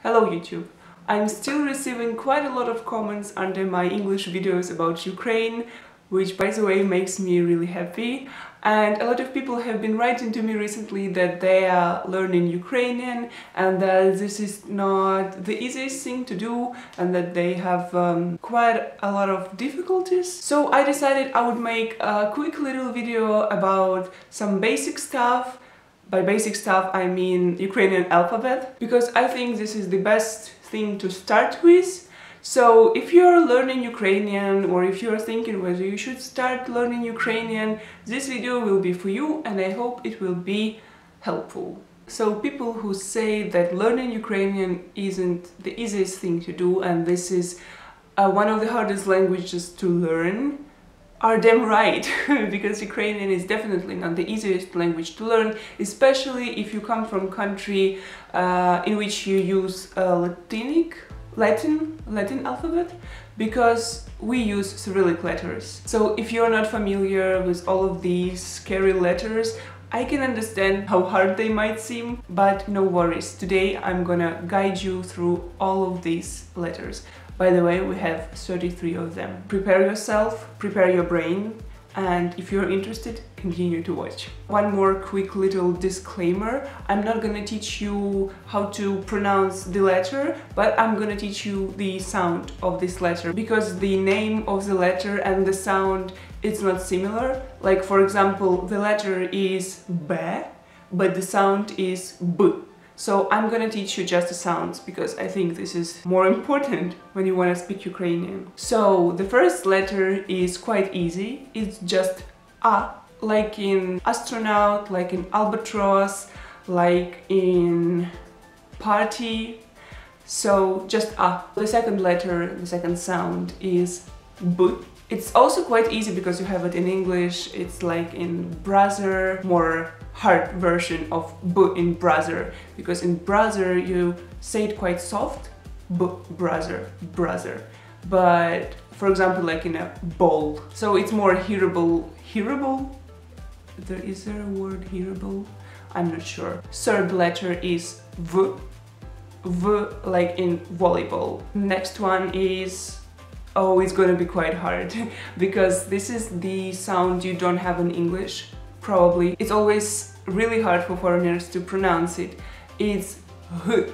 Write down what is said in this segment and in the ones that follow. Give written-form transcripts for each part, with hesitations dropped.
Hello YouTube! I'm still receiving quite a lot of comments under my English videos about Ukraine, which by the way makes me really happy. And a lot of people have been writing to me recently that they are learning Ukrainian and that this is not the easiest thing to do and that they have quite a lot of difficulties. So I decided I would make a quick little video about some basic stuff. By basic stuff I mean Ukrainian alphabet, because I think this is the best thing to start with. So if you're learning Ukrainian or if you're thinking whether you should start learning Ukrainian, this video will be for you and I hope it will be helpful. So people who say that learning Ukrainian isn't the easiest thing to do and this is one of the hardest languages to learn, are damn right, because Ukrainian is definitely not the easiest language to learn, especially if you come from a country in which you use Latin alphabet, because we use Cyrillic letters. So if you're not familiar with all of these scary letters, I can understand how hard they might seem, but no worries. Today I'm gonna guide you through all of these letters. By the way, we have 33 of them. Prepare yourself, prepare your brain, and if you're interested, continue to watch. One more quick little disclaimer. I'm not gonna teach you how to pronounce the letter, but I'm gonna teach you the sound of this letter, because the name of the letter and the sound, it's not similar. Like for example, the letter is B, but the sound is B. So I'm gonna teach you just the sounds, because I think this is more important when you wanna speak Ukrainian. So the first letter is quite easy. It's just A, like in astronaut, like in albatross, like in party. So just A. The second letter, the second sound is B. It's also quite easy because you have it in English. It's like in brother, more hard version of B in brother, because in brother you say it quite soft, B, brother, brother. But for example, like in a bowl, so it's more hearable. Is there a word hearable? I'm not sure. Third letter is V, like in volleyball. Next one is, oh, it's gonna be quite hard because this is the sound you don't have in English, probably. It's always really hard for foreigners to pronounce it. It's H.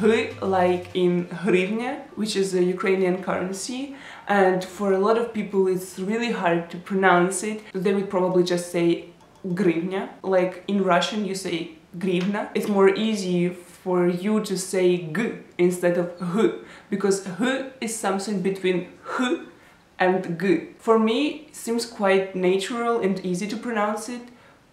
H, like in hryvnia, which is a Ukrainian currency, and for a lot of people it's really hard to pronounce it. They would probably just say grivnia. Like in Russian you say grivna. It's more easy for you to say G instead of H, because H is something between H and G. For me, it seems quite natural and easy to pronounce it,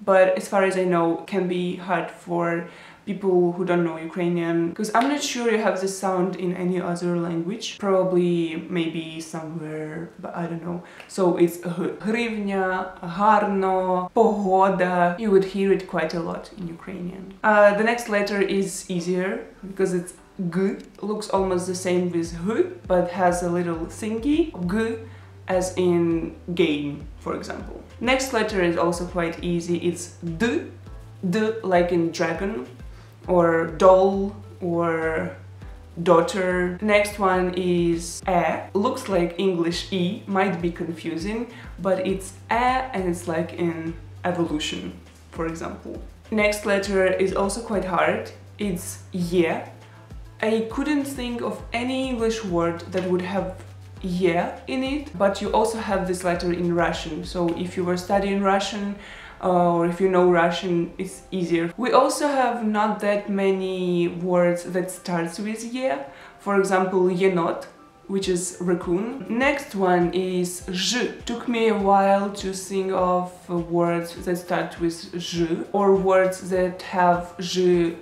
but as far as I know, it can be hard for people who don't know Ukrainian, because I'm not sure you have this sound in any other language. Probably, maybe somewhere, but I don't know. So it's hryvnia, гарно, погода. You would hear it quite a lot in Ukrainian. The next letter is easier because it's G. Looks almost the same with H, but has a little thingy. G, as in game, for example. Next letter is also quite easy. It's D. D, like in dragon, or doll, or daughter. Next one is E. Looks like English E, might be confusing, but it's E and it's like in evolution, for example. Next letter is also quite hard. It's Y. I couldn't think of any English word that would have Y in it, but you also have this letter in Russian. So if you were studying Russian, or if you know Russian, it's easier. We also have not that many words that starts with Y. For example, yenot, which is raccoon. Next one is Zh. Took me a while to think of words that start with Zh, or words that have Zh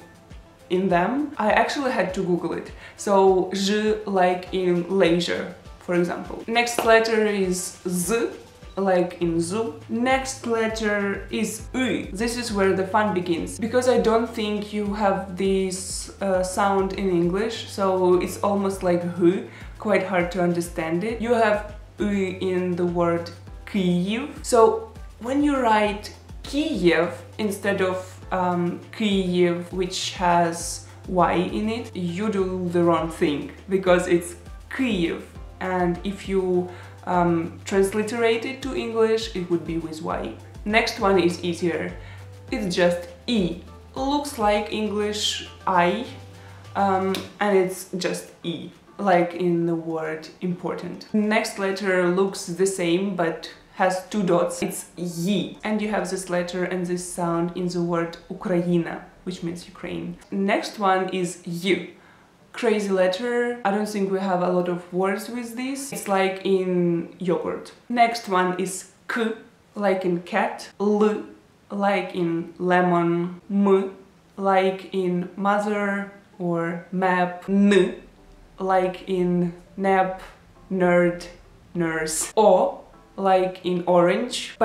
in them. I actually had to Google it. So Zh, like in leisure, for example. Next letter is Z, like in zoo. Next letter is U. This is where the fun begins, because I don't think you have this sound in English, so it's almost like H, quite hard to understand it. You have U in the word Kyiv. So when you write Kiev instead of Kyiv, which has Y in it, you do the wrong thing, because it's Kyiv, and if you transliterate it to English, it would be with Y. Next one is easier. It's just E. Looks like English I, and it's just E, like in the word important. Next letter looks the same, but has 2 dots. It's Y, and you have this letter and this sound in the word Ukraina, which means Ukraine. Next one is U. Crazy letter. I don't think we have a lot of words with this. It's like in yogurt. Next one is K, like in cat. L, like in lemon. M, like in mother or map. N, like in nap, nerd, nurse. O, like in orange. P,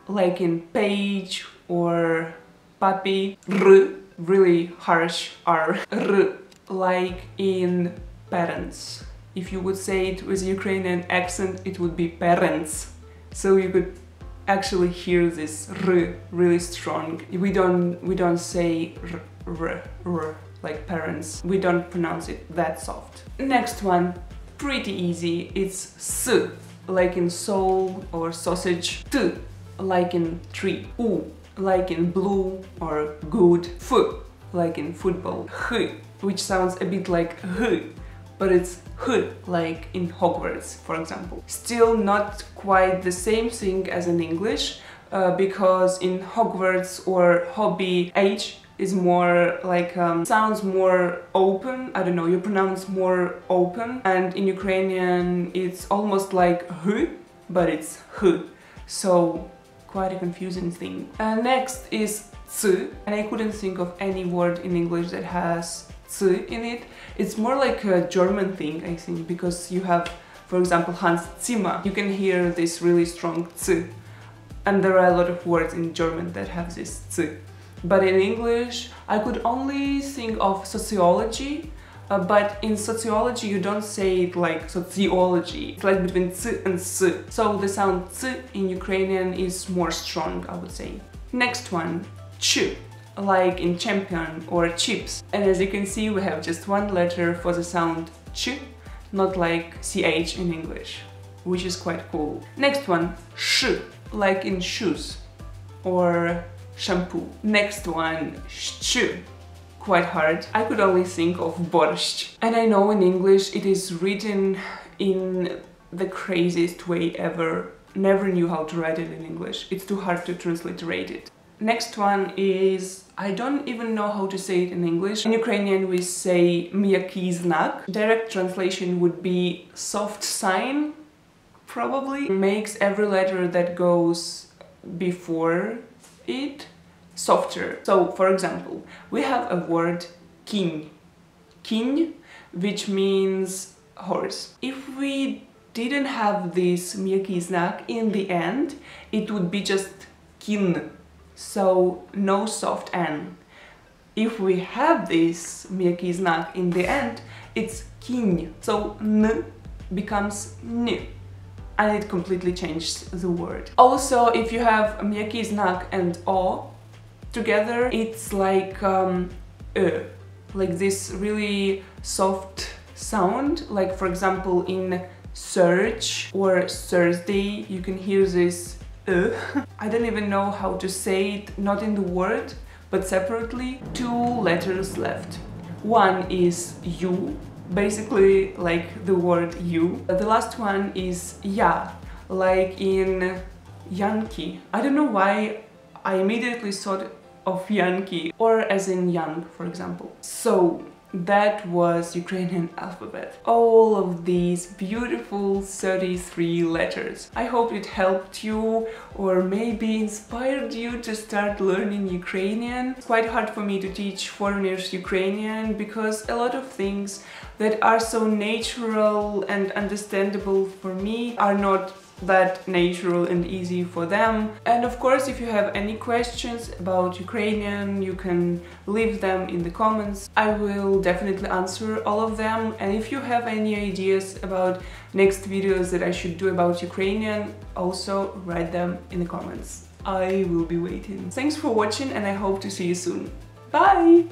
like in page or puppy. R, really harsh R. R, like in parents. If you would say it with Ukrainian accent, it would be parents. So you could actually hear this R really strong. We don't say r like parents. We don't pronounce it that soft. Next one, pretty easy. It's S, like in soul or sausage. T, like in tree. U, like in blue or good. F, like in football. H, which sounds a bit like H, but it's H, like in Hogwarts, for example. Still not quite the same thing as in English, because in Hogwarts or hobby, H is more like, sounds more open. I don't know, you pronounce more open, and in Ukrainian it's almost like H, but it's H, so quite a confusing thing. Next is Z, and I couldn't think of any word in English that has Z in it. It's more like a German thing, I think, because you have, for example, Hans Zimmer. You can hear this really strong Z, and there are a lot of words in German that have this Z. But in English, I could only think of sociology, but in sociology you don't say it like sociology. It's like between Z and S. So the sound Z in Ukrainian is more strong, I would say. Next one, Ch, like in champion or chips. And as you can see, we have just one letter for the sound Ch, not like CH in English, which is quite cool. Next one, Sh, like in shoes or shampoo. Next one, Sh, quite hard. I could only think of borscht. And I know in English it is written in the craziest way ever. Never knew how to write it in English. It's too hard to transliterate it. Next one is, I don't even know how to say it in English. In Ukrainian we say miyakii znak. Direct translation would be soft sign, probably. Makes every letter that goes before it softer. So, for example, we have a word kin, which means horse. If we didn't have this miyakii znak in the end, it would be just kin. So no soft N. If we have this miyakii znak in the end, it's kin. So N becomes N, and it completely changes the word. Also, if you have miyakii znak and O together, it's like like this really soft sound. Like for example in search or Thursday, you can hear this I don't even know how to say it, not in the word, but separately. 2 letters left. One is U, basically like the word you. The last one is Ya, like in Yankee. I don't know why I immediately thought of Yankee, or as in young, for example. So that was Ukrainian alphabet. All of these beautiful 33 letters. I hope it helped you or maybe inspired you to start learning Ukrainian. It's quite hard for me to teach foreigners Ukrainian because a lot of things that are so natural and understandable for me are not that natural and easy for them. And of course, if you have any questions about Ukrainian, you can leave them in the comments. I will definitely answer all of them, and if you have any ideas about next videos that I should do about Ukrainian, also write them in the comments. I will be waiting. Thanks for watching, and I hope to see you soon. Bye!